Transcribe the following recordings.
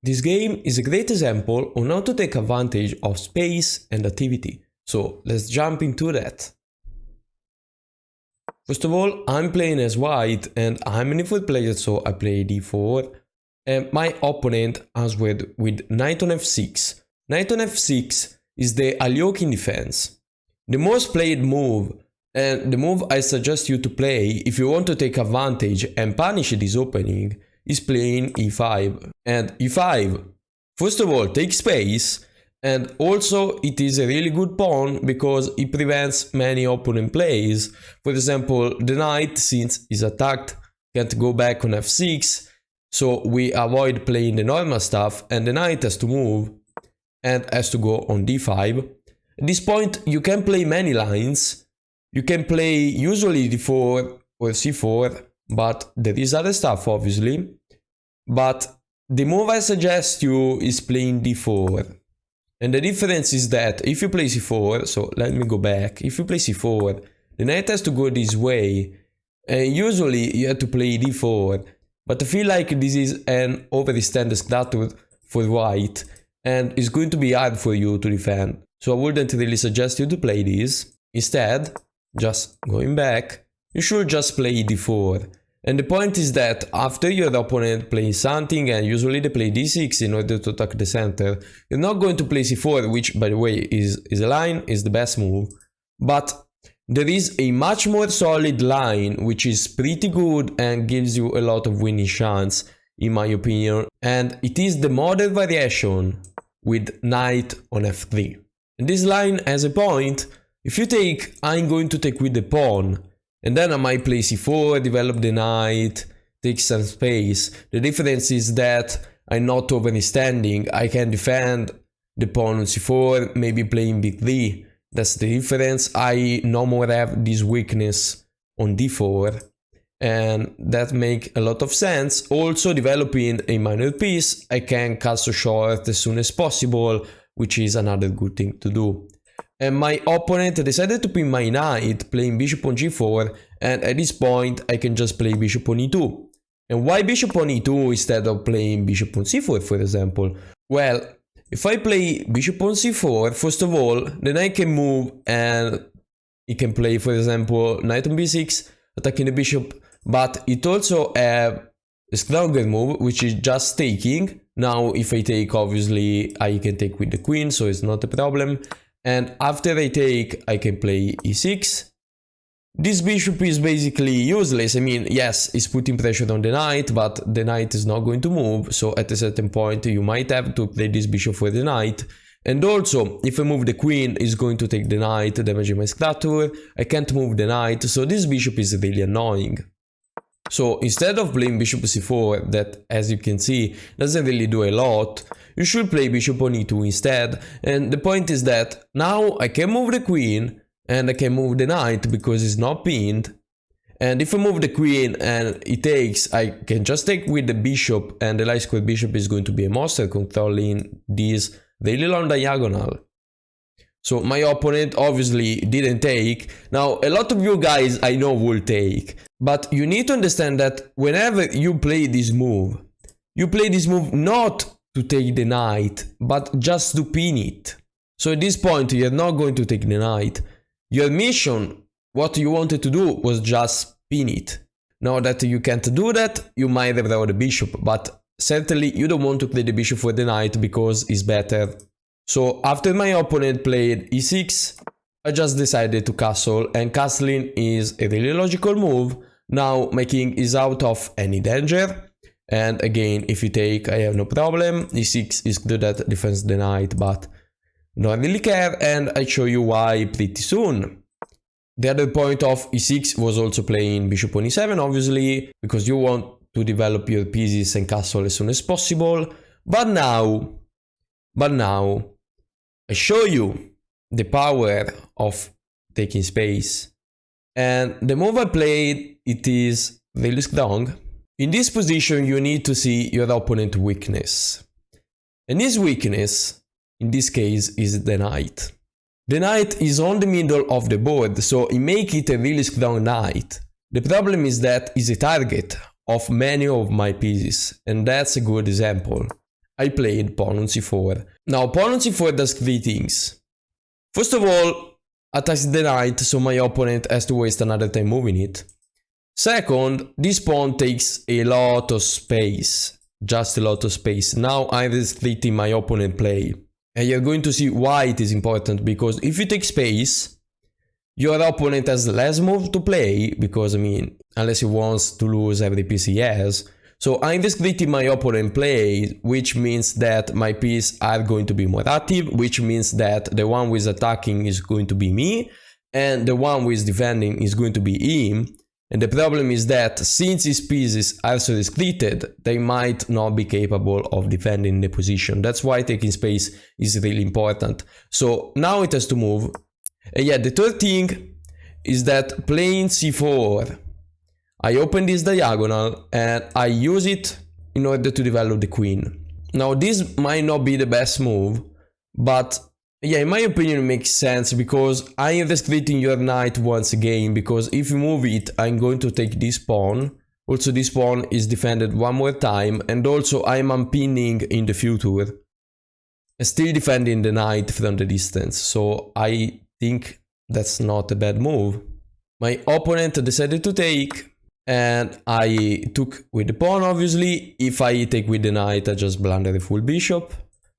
This game is a great example on how to take advantage of space and activity, so let's jump into that. First of all, I'm playing as white and I'm an e4 player, so I play d4, and my opponent answered with knight on f6. Knight on f6 is the Aliokin defense, the most played move, and the move I suggest you to play if you want to take advantage and punish this opening is playing e5. And e5, first of all, takes space, and also it is a really good pawn because it prevents many opponent plays. For example, the knight, since he's attacked, can't go back on f6, so we avoid playing the normal stuff, and the knight has to move and has to go on d5. At this point, you can play many lines. You can play usually d4 or c4, but there is other stuff obviously. But the move I suggest you is playing d4. And the difference is that if you play c4, so let me go back, if you play c4, the knight has to go this way, and usually you have to play d4, but I feel like this is an overextended structure for white, and it's going to be hard for you to defend. So I wouldn't really suggest you to play this. Instead, just going back, you should just play d4. And the point is that after your opponent plays something, and usually they play d6 in order to attack the center, you're not going to play c4, which by the way is a line, is the best move. But there is a much more solid line which is pretty good and gives you a lot of winning chance in my opinion. And it is the modern variation with knight on f3. And this line has a point. If you take, I'm going to take with the pawn, and then I might play c4, develop the knight, take some space. The difference is that I'm not overextending. I can defend the pawn on c4, maybe playing b3. That's the difference. I no more have this weakness on d4. And that makes a lot of sense. Also developing a minor piece, I can castle short as soon as possible, which is another good thing to do. And my opponent decided to pin my knight, playing bishop on g4, and at this point I can just play bishop on e2. And why bishop on e2 instead of playing bishop on c4, for example? Well, if I play bishop on c4, first of all, the knight can move and it can play, for example, knight on b6, attacking the bishop, but it also has a stronger move, which is just taking. Now, if I take, obviously, I can take with the queen, so it's not a problem. And after I take, I can play e6. This bishop is basically useless. I mean, yes, it's putting pressure on the knight, but the knight is not going to move. So at a certain point, you might have to play this bishop for the knight. And also, if I move the queen, it's going to take the knight, damaging my structure. I can't move the knight, so this bishop is really annoying. So instead of playing bishop c4, that as you can see doesn't really do a lot, you should play bishop on e2 instead. And the point is that now I can move the queen and I can move the knight because it's not pinned. And if I move the queen and it takes, I can just take with the bishop, and the light square bishop is going to be a monster controlling this really long diagonal. So my opponent obviously didn't take. Now, a lot of you guys I know will take. But you need to understand that whenever you play this move, you play this move not to take the knight, but just to pin it. So at this point, you're not going to take the knight. Your mission, what you wanted to do, was just pin it. Now that you can't do that, you might have the bishop, but certainly you don't want to play the bishop for the knight because it's better. So after my opponent played e6, I just decided to castle, and castling is a really logical move. Now my king is out of any danger, and again, if you take, I have no problem. e6 is good at defense the knight, but don't really care, and I show you why pretty soon. The other point of e6 was also playing bishop on e7, obviously, because you want to develop your pieces and castle as soon as possible. But now, I show you the power of taking space. And the move I played, it is really strong. In this position, you need to see your opponent's weakness. And his weakness, in this case, is the knight. The knight is on the middle of the board, so it makes it a really strong knight. The problem is that it's a target of many of my pieces, and that's a good example. I played pawn on c4. Now, pawn on c4 does three things. First of all, attacks the knight, so my opponent has to waste another time moving it. Second, this pawn takes a lot of space, just a lot of space. Now I'm restricting my opponent play. And you're going to see why it is important, because if you take space, your opponent has less move to play, because I mean, unless he wants to lose every piece he has. So I'm restricting my opponent play, which means that my pieces are going to be more active, which means that the one who is attacking is going to be me, and the one who is defending is going to be him. And the problem is that since his pieces are so restricted, they might not be capable of defending the position. That's why taking space is really important. So now it has to move. And yeah, the third thing is that playing c4, I open this diagonal and I use it in order to develop the queen. Now this might not be the best move, but yeah, in my opinion it makes sense, because I am restricting your knight once again, because if you move it, I'm going to take this pawn. Also this pawn is defended one more time, and also I'm unpinning in the future, still defending the knight from the distance. So I think that's not a bad move. My opponent decided to take, and I took with the pawn, obviously. If I take with the knight, I just blunder the full bishop.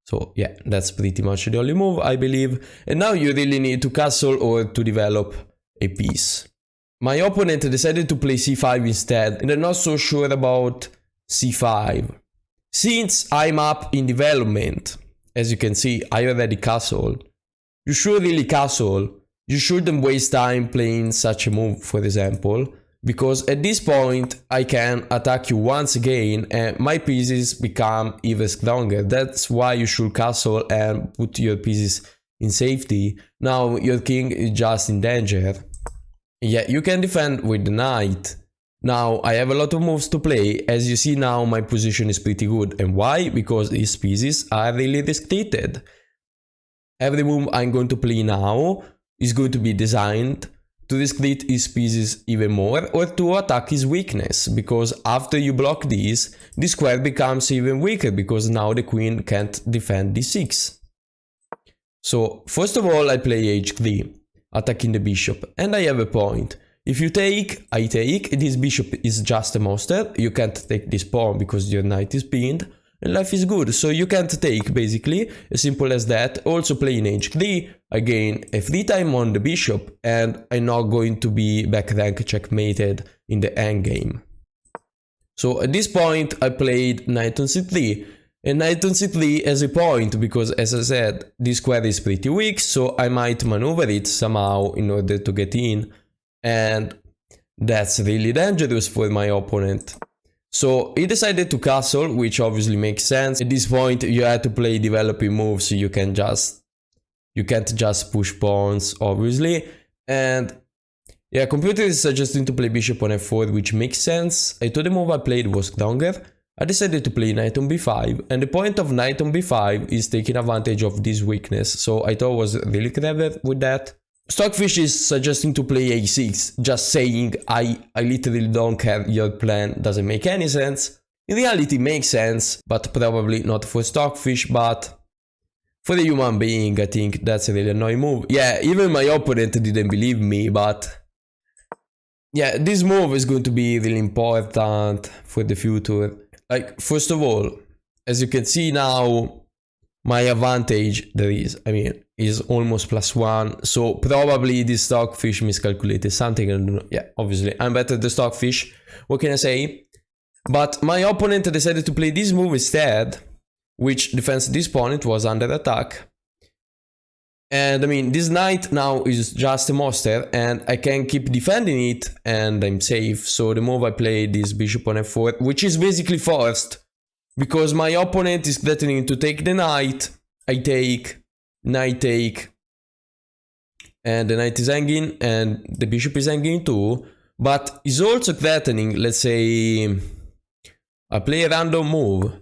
So yeah, that's pretty much the only move, I believe. And now you really need to castle or to develop a piece. My opponent decided to play c5 instead, and I'm not so sure about c5. Since I'm up in development, as you can see, I already castled. You should really castle. You shouldn't waste time playing such a move, for example. Because at this point, I can attack you once again and my pieces become even stronger. That's why you should castle and put your pieces in safety. Now your king is just in danger. Yeah, you can defend with the knight. Now I have a lot of moves to play. As you see now, my position is pretty good. And why? Because his pieces are really restricted. Every move I'm going to play now is going to be designed to restrict his pieces even more, or to attack his weakness, because after you block this, the square becomes even weaker, because now the queen can't defend d6. So first of all, I play h3, attacking the bishop, and I have a point. If you take, I take, this bishop is just a monster, you can't take this pawn because your knight is pinned, and life is good, so you can't take, basically, as simple as that. Also playing h3, I gain a free time on the bishop, and I'm not going to be back rank checkmated in the endgame. So at this point, I played knight on c3, and knight on c3 has a point, because as I said, this square is pretty weak, so I might maneuver it somehow in order to get in, and that's really dangerous for my opponent. So he decided to castle, which obviously makes sense. At this point, you had to play developing moves, so you can't just push pawns, obviously. And yeah, computer is suggesting to play bishop on f4, which makes sense. I thought the move I played was stronger. I decided to play knight on b5, and the point of knight on b5 is taking advantage of this weakness, so I thought I was really clever with that. Stockfish is suggesting to play a6, just saying I literally don't care, your plan doesn't make any sense. In reality it makes sense, but probably not for Stockfish, but for the human being I think that's a really annoying move. Yeah, even my opponent didn't believe me, but yeah, this move is going to be really important for the future. Like, first of all, as you can see now, my advantage is almost +1, so probably this Stockfish miscalculated something, I don't know. Yeah, obviously I'm better than Stockfish, what can I say? But my opponent decided to play this move instead, which defends this pawn, it was under attack. And I mean, this knight now is just a monster, and I can keep defending it, and I'm safe. So the move I played is bishop on f4, which is basically forced, because my opponent is threatening to take the knight. I take, knight take, and the knight is hanging, and the bishop is hanging too. But he's also threatening, let's say, I play a random move.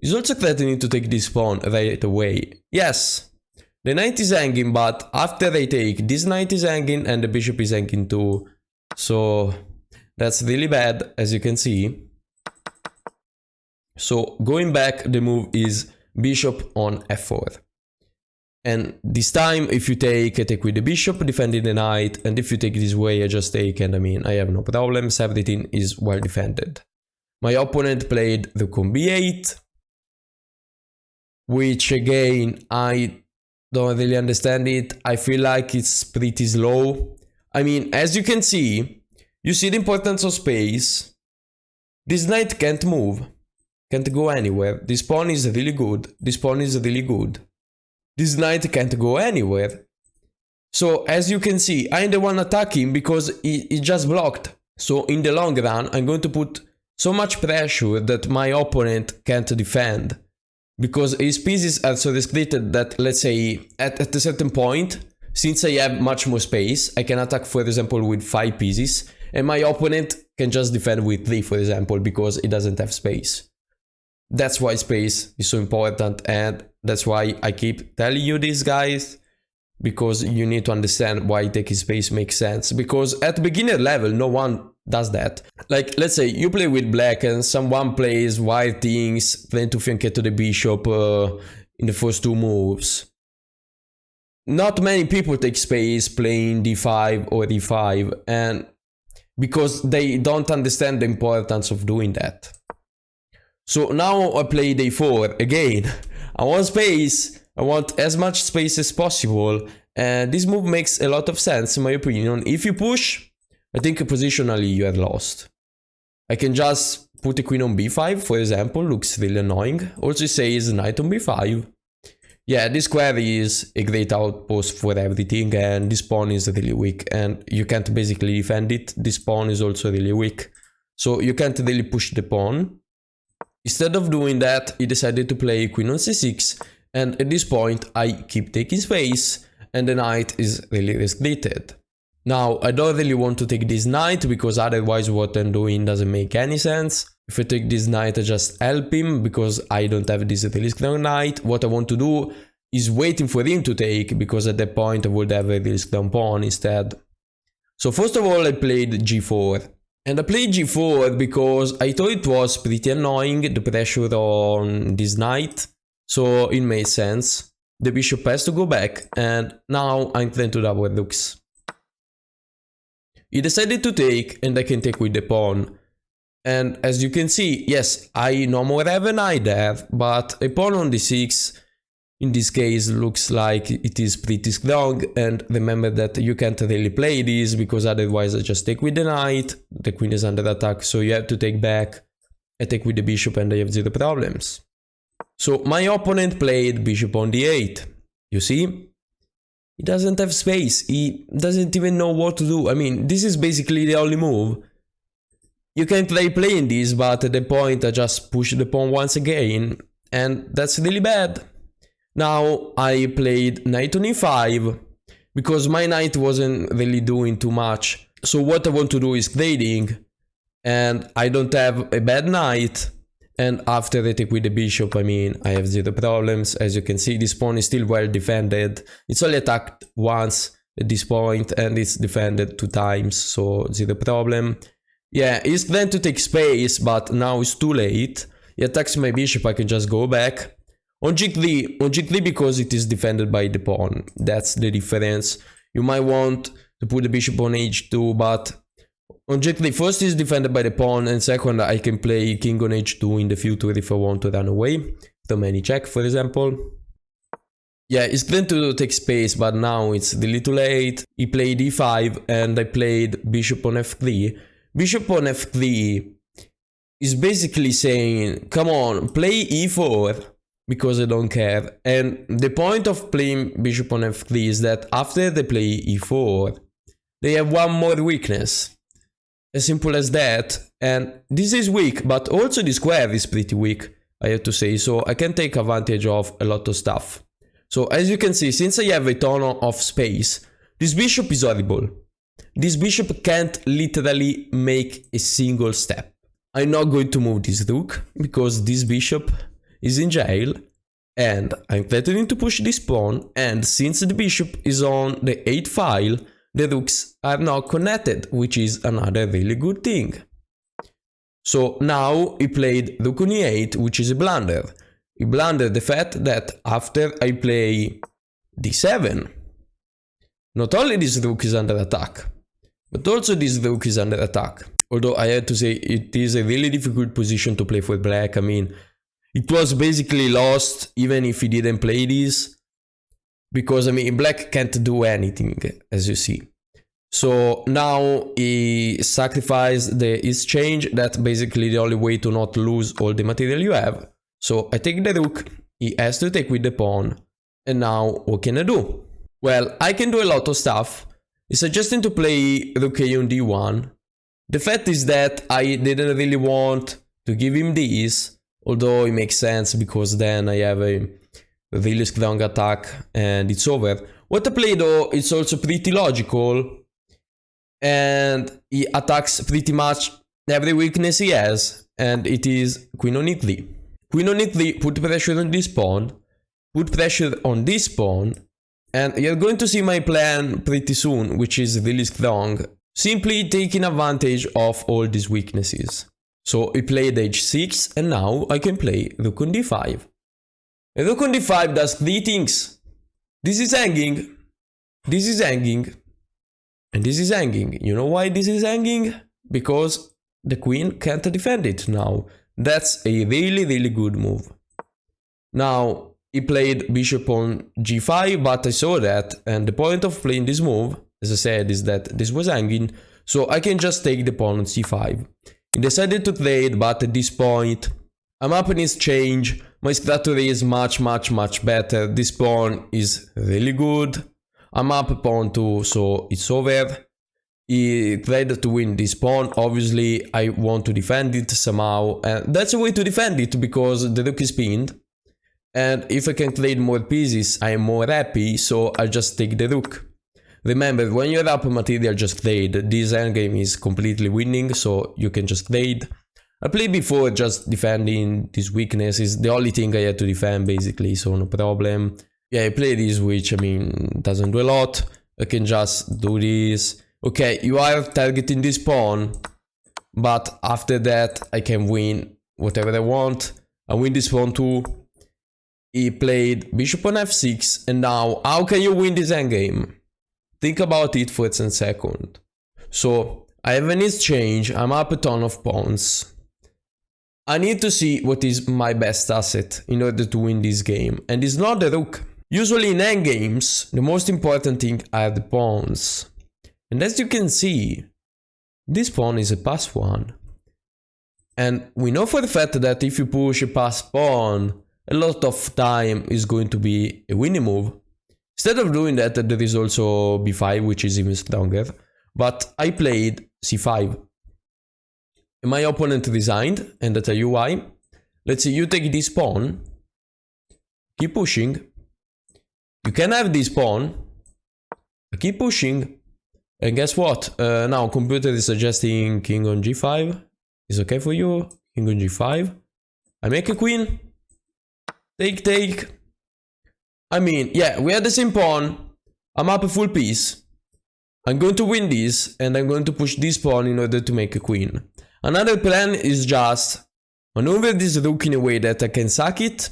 He's also threatening to take this pawn right away. Yes. The knight is hanging, but after I take, this knight is hanging and the bishop is hanging too. So that's really bad, as you can see. So going back, the move is bishop on f4. And this time, if you take, I take with the bishop, defending the knight, and if you take this way, I just take, and I mean, I have no problems, everything is well defended. My opponent played rook on b8, which again, I don't really understand it. I feel like it's pretty slow. I mean, as you can see, you see the importance of space. This knight can't move, can't go anywhere. This pawn is really good, this pawn is really good. This knight can't go anywhere. So as you can see, I'm the one attacking because he just blocked. So in the long run, I'm going to put so much pressure that my opponent can't defend. Because his pieces are so restricted that, let's say, at a certain point, since I have much more space, I can attack, for example, with 5 pieces. And my opponent can just defend with 3, for example, because he doesn't have space. That's why space is so important, and that's why I keep telling you this, guys, because you need to understand why taking space makes sense. Because at beginner level, no one does that. Like, let's say you play with black and someone plays white things, playing to fianchetto to the bishop in the first 2 moves. Not many people take space playing d5 or e5, and because they don't understand the importance of doing that. So now I play d4 again. I want space, I want as much space as possible, and this move makes a lot of sense in my opinion. If you push, I think positionally you are lost. I can just put a queen on b5, for example, looks really annoying. Also says knight on b5. Yeah, this square is a great outpost for everything, and this pawn is really weak, and you can't basically defend it. This pawn is also really weak, so you can't really push the pawn. Instead of doing that, he decided to play queen on c6, and at this point I keep taking space, and the knight is really restricted. Now, I don't really want to take this knight, because otherwise what I'm doing doesn't make any sense. If I take this knight, I just help him, because I don't have this really strong knight. What I want to do is waiting for him to take, because at that point I would have a really strong pawn instead. So first of all, I played g4. And I played g4 because I thought it was pretty annoying, the pressure on this knight. So it made sense. The bishop has to go back, and now I'm trying to double rooks. He decided to take, and I can take with the pawn. And as you can see, yes, I no more have a knight there, but a pawn on d6 in this case looks like it is pretty strong. And remember that you can't really play this, because otherwise I just take with the knight, the queen is under attack, so you have to take back. I take with the bishop and I have 0 problems. So my opponent played bishop on d8. You see? He doesn't have space, he doesn't even know what to do. I mean, this is basically the only move. You can try playing this, but at the point I just push the pawn once again, and that's really bad. Now I played knight on e5, because my knight wasn't really doing too much. So what I want to do is trading, and I don't have a bad knight. And after I take with the bishop, I mean, I have 0 problems. As you can see, this pawn is still well defended. It's only attacked once at this point, and it's defended 2 times, so 0 problem. Yeah, he's trying to take space, but now it's too late. He attacks my bishop, I can just go back. On g3 because it is defended by the pawn. That's the difference. You might want to put the bishop on h2, but on g3 first is defended by the pawn, and second I can play king on h2 in the future if I want to run away. From any check, for example. Yeah, he's trying to take space, but now it's really too late. He played e5 and I played bishop on f3. Bishop on f3 is basically saying, come on, play e4. Because I don't care. And the point of playing bishop on f3 is that after they play e4, they have one more weakness. As simple as that. And this is weak, but also the square is pretty weak, I have to say. So I can take advantage of a lot of stuff. So as you can see, since I have a ton of space, this bishop is horrible. This bishop can't literally make a single step. I'm not going to move this rook, because this bishop is in jail, and I'm threatening to push this pawn, and since the bishop is on the 8th file, the rooks are not connected, which is another really good thing. So now he played rook on e8, which is a blunder. he blundered the fact that after I play d7, not only this rook is under attack, but also this rook is under attack. Although I had to say it is a really difficult position to play for black. I mean, it was basically lost even if he didn't play this. Because, I mean, black can't do anything, as you see. So now he sacrificed the exchange. That's basically the only way to not lose all the material you have. So I take the rook, he has to take with the pawn. And now, what can I do? Well, I can do a lot of stuff. He's suggesting to play rook a on d1. The fact is that I didn't really want to give him this, although it makes sense because then I have a really strong attack and it's over. What I play though is also pretty logical, and he attacks pretty much every weakness he has, and it is queen on e3. Queen on e3, put pressure on this pawn, put pressure on this pawn, and you're going to see my plan pretty soon, which is really strong. Simply taking advantage of all these weaknesses. So he played h6, and now I can play rook on d5. And rook on d5 does three things. This is hanging, this is hanging, and this is hanging. You know why this is hanging? Because the queen can't defend it now. That's a really good move. Now, he played bishop on g5, but I saw that, and the point of playing this move, as I said, is that this was hanging, so I can just take the pawn on c5. He decided to trade, but at this point, I'm up in exchange. My strategy is much better. This pawn is really good. I'm up pawn 2, so it's over. He tried to win this pawn. Obviously, I want to defend it somehow, and that's a way to defend it because the rook is pinned. And if I can trade more pieces, I am more happy, so I'll just take the rook. Remember, when you're up material, just trade. This endgame is completely winning, so you can just trade. I played before just defending this weakness. Is the only thing I had to defend, basically, so no problem. Yeah, I play this, which, I mean, doesn't do a lot. I can just do this. Okay, you are targeting this pawn, but after that, I can win whatever I want. I win this pawn too. He played bishop on f6, and now, how can you win this endgame? Think about it for a second. So, I have an exchange, I'm up a ton of pawns. I need to see what is my best asset in order to win this game, and it's not the rook. Usually in endgames, the most important thing are the pawns. And as you can see, this pawn is a pass one. And we know for the fact that if you push a pass pawn, a lot of time is going to be a winning move. Instead of doing that, there is also b5, which is even stronger. But I played c5. And my opponent resigned, and I'll tell you why. Let's say you take this pawn, keep pushing. You can have this pawn, keep pushing, and guess what? Now computer is suggesting king on g5. Is okay for you? King on g5. I make a queen. Take. I mean, yeah, we had the same pawn. I'm up a full piece. I'm going to win this, and I'm going to push this pawn in order to make a queen. Another plan is just maneuver this rook in a way that I can sack it,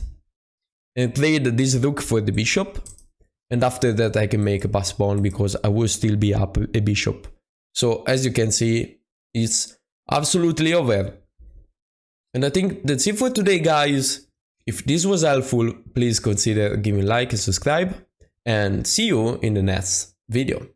and trade this rook for the bishop. And after that I can make a pass pawn because I will still be up a bishop. So as you can see, it's absolutely over. And I think that's it for today, guys. If this was helpful, please consider giving a like and subscribe, and see you in the next video.